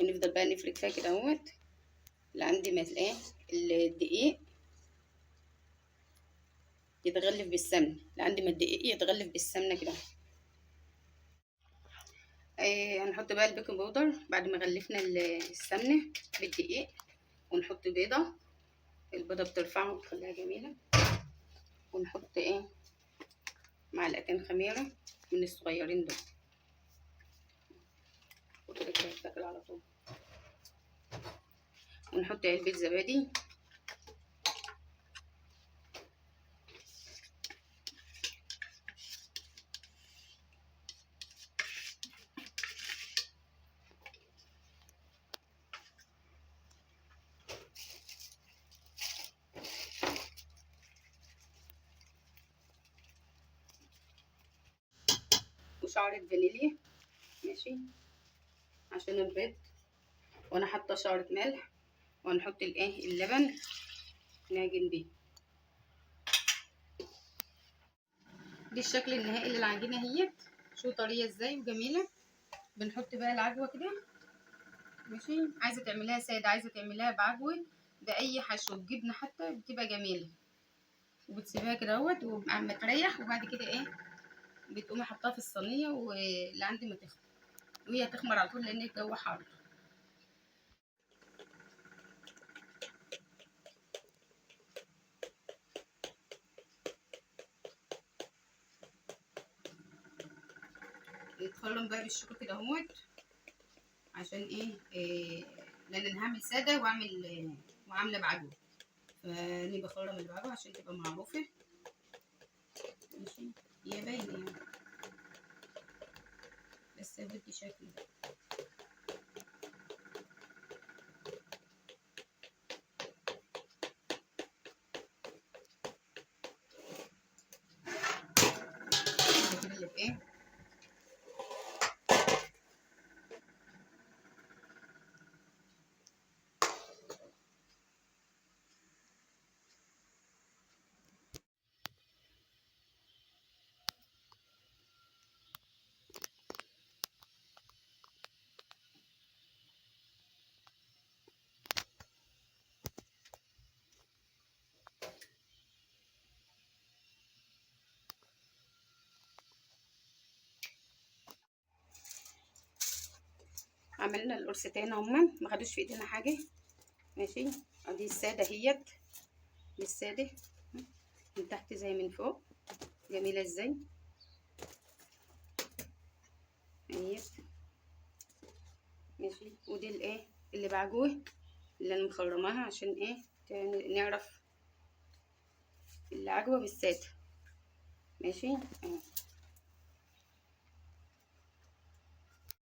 ونفضل بقى نفرك فيها كده اهوت لعند ما ايه الدقيق يتغلف بالسمنه، لعند ما الدقيق يتغلف بالسمنه كده. هنحط بقى البيكنج باودر بعد ما غلفنا السمنه بالدقيق، ونحط بيضه. البيضه بترفعها وتخليها جميله. ونحط معلقتين خميره من الصغيرين دول، وكده كده هتاكل على طول. ونحط علبه زبادي. وشعرة فانيليا ماشي عشان البيض. وانا حاطه شعرة ملح. وهنحط اللبن نعجن بيه. دي الشكل النهائي للعجينه اهيت. شو طريه ازاي وجميله. بنحط بقى العجوه كده ماشي. عايزه تعمليها ساده، عايزه تعمليها بعجوه باي حشو بجبنه حتى بتبقى جميله. وبتسيبيها كده اهوت وعم تريح، وبعد كده بتقومي حطاها في الصينيه ولعند ما تخمر، وهي تخمر على طول لان الجو حار. نتخرم بقى بالشوكه كده اهوت عشان لان انا هعمل ساده وعامله بعجوه، فاني بخرم البعجوه عشان تبقى معروفه ماشي. هي باينه يعني بس بدي شكل ده. كده اللي عملنا القرصتين هما ما خدوش في ايدينا حاجه ماشي. ادي الساده اهيت، دي الساده من تحت زي من فوق، جميله ازاي اهيت ماشي. ودي اللي بعجوه اللي انا مخرماها عشان نعرف العجوه بالساده ماشي اهو.